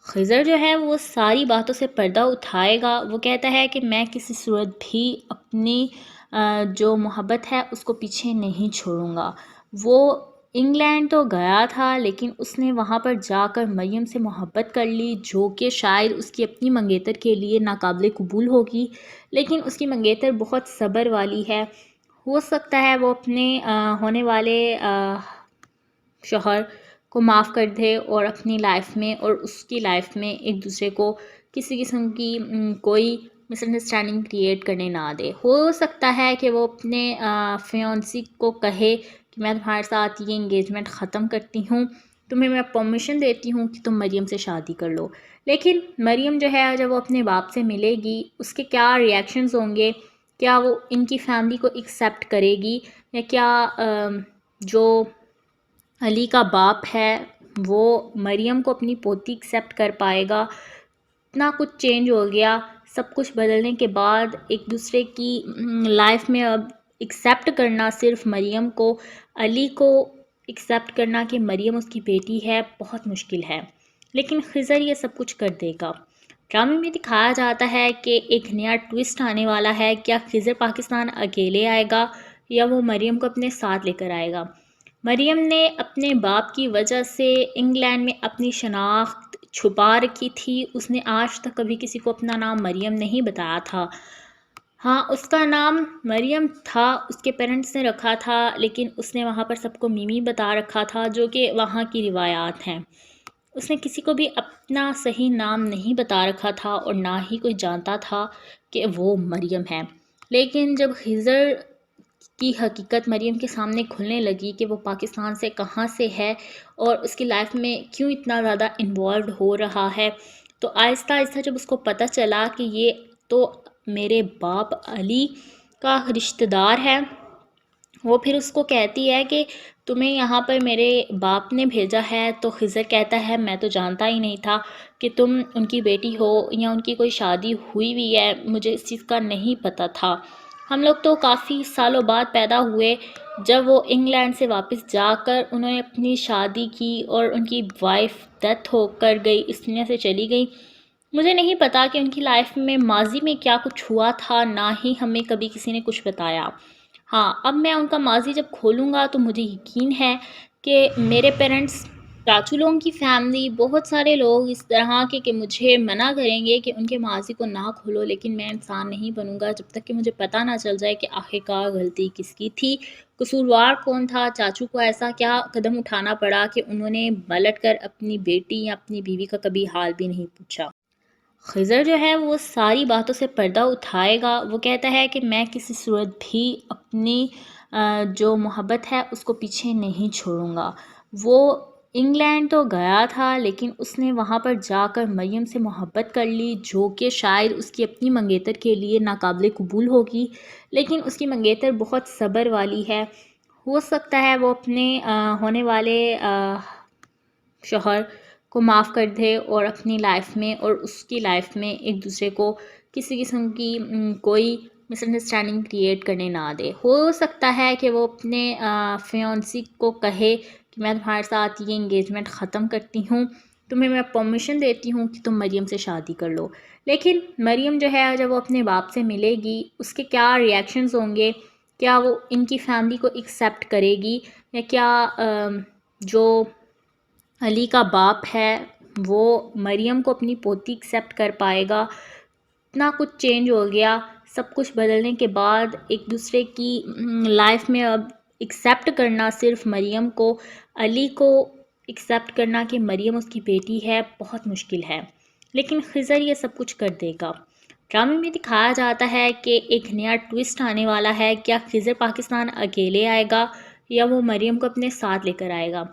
خضر جو ہے وہ ساری باتوں سے پردہ اٹھائے گا۔ وہ کہتا ہے کہ میں کسی صورت بھی اپنی جو محبت ہے اس کو پیچھے نہیں چھوڑوں گا۔ وہ انگلینڈ تو گیا تھا لیکن اس نے وہاں پر جا کر مریم سے محبت کر لی، جو کہ شاید اس کی اپنی منگیتر کے لیے ناقابل قبول ہوگی، لیکن اس کی منگیتر بہت صبر والی ہے۔ ہو سکتا ہے وہ اپنے ہونے والے شوہر کو معاف کر دے اور اپنی لائف میں اور اس کی لائف میں ایک دوسرے کو کسی قسم کی کوئی مس انڈرسٹینڈنگ کریٹ کرنے نہ دے۔ ہو سکتا ہے کہ وہ اپنے فیونسی کو کہے کہ میں تمہارے ساتھ یہ انگیجمنٹ ختم کرتی ہوں، تمہیں میں پرمیشن دیتی ہوں کہ تم مریم سے شادی کر لو، لیکن مریم جو ہے جب وہ اپنے باپ سے ملے گی اس کے کیا ریئیکشنز ہوں گے، کیا وہ ان کی فیملی کو ایکسیپٹ کرے گی، یا کیا جو علی کا باپ ہے وہ مریم کو اپنی پوتی ایکسیپٹ کر پائے گا۔ اتنا کچھ چینج ہو گیا، سب کچھ بدلنے کے بعد ایک دوسرے کی لائف میں اب ایکسیپٹ کرنا صرف مریم کو، علی کو ایکسیپٹ کرنا کہ مریم اس کی بیٹی ہے، بہت مشکل ہے، لیکن خضر یہ سب کچھ کر دے گا۔ ڈرامے میں دکھایا جاتا ہے کہ ایک نیا ٹوسٹ آنے والا ہے، کیا خضر پاکستان اکیلے آئے گا یا وہ مریم کو اپنے ساتھ لے کر آئے گا۔ مریم نے اپنے باپ کی وجہ سے انگلینڈ میں اپنی شناخت چھپا رکھی تھی، اس نے آج تک کبھی کسی کو اپنا نام مریم نہیں بتایا تھا۔ ہاں، اس کا نام مریم تھا، اس کے پیرنٹس نے رکھا تھا، لیکن اس نے وہاں پر سب کو میمی بتا رکھا تھا، جو کہ وہاں کی روایات ہیں۔ اس نے کسی کو بھی اپنا صحیح نام نہیں بتا رکھا تھا اور نہ ہی کوئی جانتا تھا کہ وہ مریم ہے، لیکن جب خضر کی حقیقت مریم کے سامنے کھلنے لگی کہ وہ پاکستان سے کہاں سے ہے اور اس کی لائف میں کیوں اتنا زیادہ انوالوڈ ہو رہا ہے، تو آہستہ آہستہ جب اس کو پتہ چلا کہ یہ تو میرے باپ علی کا رشتہ دار ہے، وہ پھر اس کو کہتی ہے کہ تمہیں یہاں پر میرے باپ نے بھیجا ہے، تو خضر کہتا ہے میں تو جانتا ہی نہیں تھا کہ تم ان کی بیٹی ہو یا ان کی کوئی شادی ہوئی بھی ہے، مجھے اس چیز کا نہیں پتہ تھا۔ ہم لوگ تو کافی سالوں بعد پیدا ہوئے، جب وہ انگلینڈ سے واپس جا کر انہوں نے اپنی شادی کی اور ان کی وائف ڈیتھ ہو کر گئی، اس دنیا سے چلی گئی۔ مجھے نہیں پتا کہ ان کی لائف میں ماضی میں کیا کچھ ہوا تھا، نہ ہی ہمیں کبھی کسی نے کچھ بتایا۔ ہاں، اب میں ان کا ماضی جب کھولوں گا تو مجھے یقین ہے کہ میرے پیرنٹس، چاچو لوگوں کی فیملی، بہت سارے لوگ اس طرح کے کہ مجھے منع کریں گے کہ ان کے ماضی کو نہ کھولو، لیکن میں انسان نہیں بنوں گا جب تک کہ مجھے پتہ نہ چل جائے کہ آخرکار غلطی کس کی تھی، قصوروار کون تھا، چاچو کو ایسا کیا قدم اٹھانا پڑا کہ انہوں نے پلٹ کر اپنی بیٹی یا اپنی بیوی کا کبھی حال بھی نہیں پوچھا۔ خضر جو ہے وہ ساری باتوں سے پردہ اٹھائے گا۔ وہ کہتا ہے کہ میں کسی صورت بھی اپنی جو محبت ہے اس کو پیچھے نہیں چھوڑوں گا۔ وہ انگلینڈ تو گیا تھا لیکن اس نے وہاں پر جا کر مریم سے محبت کر لی، جو کہ شاید اس کی اپنی منگیتر کے لیے ناقابل قبول ہوگی، لیکن اس کی منگیتر بہت صبر والی ہے۔ ہو سکتا ہے وہ اپنے ہونے والے شوہر کو معاف کر دے اور اپنی لائف میں اور اس کی لائف میں ایک دوسرے کو کسی قسم کی کوئی مس انڈرسٹینڈنگ کریٹ کرنے نہ دے۔ ہو سکتا ہے کہ وہ اپنے فیونسی کو کہے کہ میں تمہارے ساتھ یہ انگیجمنٹ ختم کرتی ہوں، تمہیں میں پرمیشن دیتی ہوں کہ تم مریم سے شادی کر لو، لیکن مریم جو ہے جب وہ اپنے باپ سے ملے گی اس کے کیا ریئیکشنز ہوں گے، کیا وہ ان کی فیملی کو ایکسیپٹ کرے گی، یا کیا جو علی کا باپ ہے وہ مریم کو اپنی پوتی ایکسیپٹ کر پائے گا۔ اتنا کچھ چینج ہو گیا، سب کچھ بدلنے کے بعد ایک دوسرے کی لائف میں اب ایکسیپٹ کرنا صرف مریم کو، علی کو ایکسیپٹ کرنا کہ مریم اس کی بیٹی ہے، بہت مشکل ہے، لیکن خضر یہ سب کچھ کر دے گا۔ ڈرامے میں دکھایا جاتا ہے کہ ایک نیا ٹوسٹ آنے والا ہے، کیا خضر پاکستان اکیلے آئے گا یا وہ مریم کو اپنے ساتھ لے کر آئے گا۔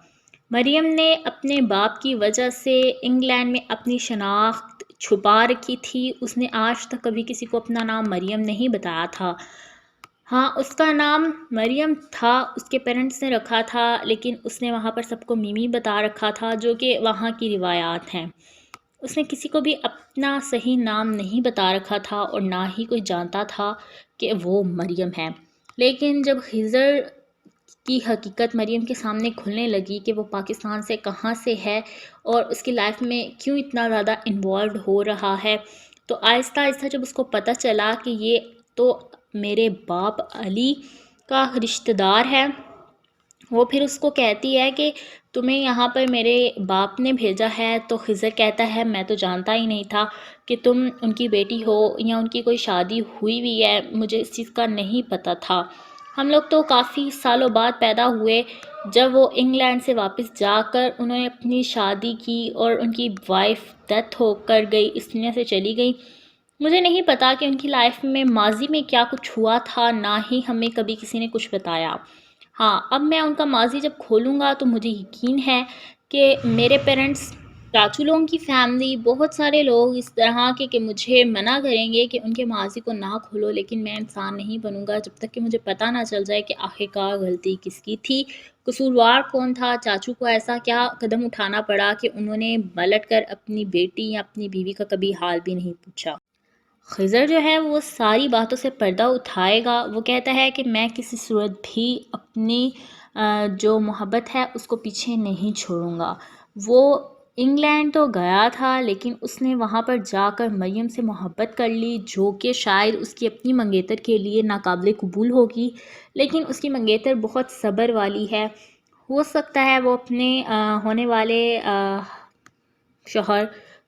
مریم نے اپنے باپ کی وجہ سے انگلینڈ میں اپنی شناخت چھپا رکھی تھی، اس نے آج تک کبھی کسی کو اپنا نام مریم نہیں بتایا تھا۔ ہاں، اس کا نام مریم تھا، اس کے پیرنٹس نے رکھا تھا، لیکن اس نے وہاں پر سب کو میمی بتا رکھا تھا، جو کہ وہاں کی روایات ہیں۔ اس نے کسی کو بھی اپنا صحیح نام نہیں بتا رکھا تھا اور نہ ہی کوئی جانتا تھا کہ وہ مریم ہے، لیکن جب خضر کی حقیقت مریم کے سامنے کھلنے لگی کہ وہ پاکستان سے کہاں سے ہے اور اس کی لائف میں کیوں اتنا زیادہ انوالوڈ ہو رہا ہے، تو آہستہ آہستہ جب اس کو پتہ چلا کہ یہ تو میرے باپ علی کا رشتہ دار ہے، وہ پھر اس کو کہتی ہے کہ تمہیں یہاں پر میرے باپ نے بھیجا ہے، تو خضر کہتا ہے میں تو جانتا ہی نہیں تھا کہ تم ان کی بیٹی ہو یا ان کی کوئی شادی ہوئی ہوئی ہے، مجھے اس چیز کا نہیں پتہ تھا۔ ہم لوگ تو کافی سالوں بعد پیدا ہوئے، جب وہ انگلینڈ سے واپس جا کر انہوں نے اپنی شادی کی اور ان کی وائف ڈیتھ ہو کر گئی، اس دنیا سے چلی گئی۔ مجھے نہیں پتا کہ ان کی لائف میں ماضی میں کیا کچھ ہوا تھا، نہ ہی ہمیں کبھی کسی نے کچھ بتایا۔ ہاں، اب میں ان کا ماضی جب کھولوں گا تو مجھے یقین ہے کہ میرے پیرنٹس، چاچو لوگوں کی فیملی، بہت سارے لوگ اس طرح کے کہ مجھے منع کریں گے کہ ان کے ماضی کو نہ کھولو، لیکن میں انسان نہیں بنوں گا جب تک کہ مجھے پتہ نہ چل جائے کہ آخر کار غلطی کس کی تھی، قصوروار کون تھا، چاچو کو ایسا کیا قدم اٹھانا پڑا کہ انہوں نے پلٹ کر اپنی بیٹی یا اپنی بیوی کا کبھی حال بھی نہیں پوچھا۔ خضر جو ہے وہ ساری باتوں سے پردہ اٹھائے گا، وہ کہتا ہے کہ میں کسی صورت بھی اپنی جو محبت ہے اس کو پیچھے نہیں چھوڑوں گا۔ وہ انگلینڈ تو گیا تھا، لیکن اس نے وہاں پر جا کر مریم سے محبت کر لی، جو کہ شاید اس کی اپنی منگیتر کے لیے ناقابل قبول ہوگی، لیکن اس کی منگیتر بہت صبر والی ہے۔ ہو سکتا ہے وہ اپنے ہونے والے شوہر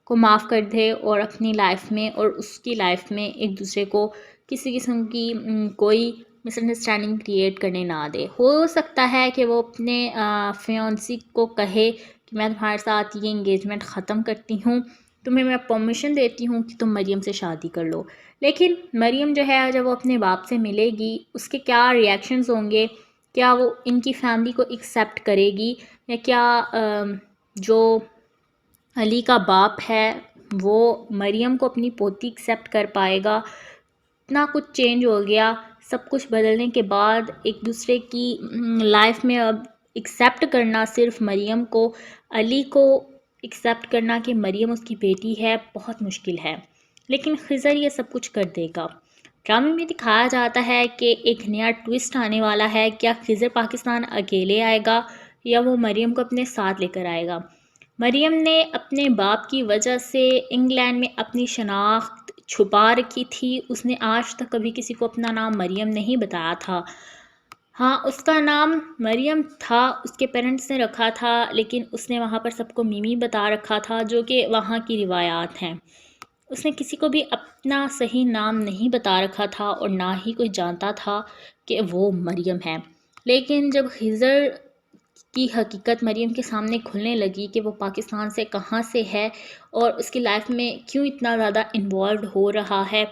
کو معاف کر دے اور اپنی لائف میں اور اس کی لائف میں ایک دوسرے کو کسی قسم کی کوئی مس انڈرسٹینڈنگ کریٹ کرنے نہ دے۔ ہو سکتا ہے کہ وہ اپنے فیونسی کو کہے کہ میں تمہارے ساتھ یہ انگیجمنٹ ختم کرتی ہوں، تمہیں میں پرمیشن دیتی ہوں کہ تم مریم سے شادی کر لو، لیکن مریم جو ہے جب وہ اپنے باپ سے ملے گی اس کے کیا ریئیکشنز ہوں گے، کیا وہ ان کی فیملی کو ایکسیپٹ کرے گی، یا کیا جو علی کا باپ ہے وہ مریم کو اپنی پوتی ایکسیپٹ کر پائے گا۔ اتنا کچھ چینج ہو گیا، سب کچھ بدلنے کے بعد ایک دوسرے کی لائف میں اب ایکسیپٹ کرنا، صرف مریم کو، علی کو ایکسیپٹ کرنا کہ مریم اس کی بیٹی ہے، بہت مشکل ہے، لیکن خضر یہ سب کچھ کر دے گا۔ ڈرامے میں دکھایا جاتا ہے کہ ایک نیا ٹوسٹ آنے والا ہے، کیا خضر پاکستان اکیلے آئے گا یا وہ مریم کو اپنے ساتھ لے کر آئے گا۔ مریم نے اپنے باپ کی وجہ سے انگلینڈ میں اپنی شناخت چھپا رکھی تھی، اس نے آج تک کبھی کسی کو اپنا نام مریم نہیں بتایا تھا۔ ہاں، اس کا نام مریم تھا، اس کے پیرنٹس نے رکھا تھا، لیکن اس نے وہاں پر سب کو میمی بتا رکھا تھا، جو کہ وہاں کی روایات ہیں۔ اس نے کسی کو بھی اپنا صحیح نام نہیں بتا رکھا تھا اور نہ ہی کوئی جانتا تھا کہ وہ مریم ہے، لیکن جب خضر کی حقیقت مریم کے سامنے کھلنے لگی کہ وہ پاکستان سے کہاں سے ہے اور اس کی لائف میں کیوں اتنا زیادہ انوالوڈ ہو رہا ہے،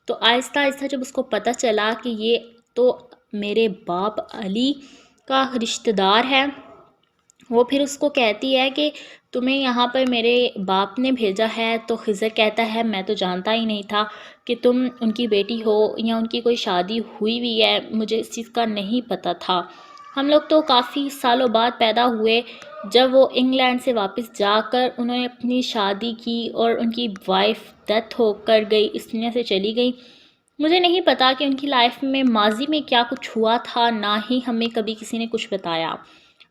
تو آہستہ آہستہ جب اس کو پتہ چلا کہ یہ تو میرے باپ علی کا رشتہ دار ہے، وہ پھر اس کو کہتی ہے کہ تمہیں یہاں پر میرے باپ نے بھیجا ہے، تو خضر کہتا ہے میں تو جانتا ہی نہیں تھا کہ تم ان کی بیٹی ہو یا ان کی کوئی شادی ہوئی ہوئی ہے، مجھے اس چیز کا نہیں پتہ تھا۔ ہم لوگ تو کافی سالوں بعد پیدا ہوئے، جب وہ انگلینڈ سے واپس جا کر انہوں نے اپنی شادی کی اور ان کی وائف ڈیتھ ہو کر گئی، اس دنیا سے چلی گئی۔ مجھے نہیں پتا کہ ان کی لائف میں ماضی میں کیا کچھ ہوا تھا، نہ ہی ہمیں کبھی کسی نے کچھ بتایا۔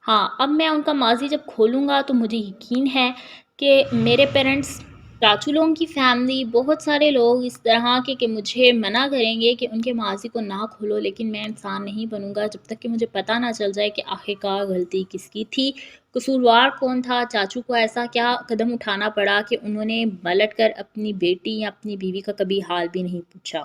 ہاں، اب میں ان کا ماضی جب کھولوں گا تو مجھے یقین ہے کہ میرے پیرنٹس، چاچو لوگوں کی فیملی، بہت سارے لوگ اس طرح کے کہ مجھے منع کریں گے کہ ان کے ماضی کو نہ کھولو، لیکن میں انسان نہیں بنوں گا جب تک کہ مجھے پتہ نہ چل جائے کہ آخر کار غلطی کس کی تھی، قصوروار کون تھا، چاچو کو ایسا کیا قدم اٹھانا پڑا کہ انہوں نے پلٹ کر اپنی بیٹی یا اپنی بیوی کا کبھی حال بھی نہیں پوچھا۔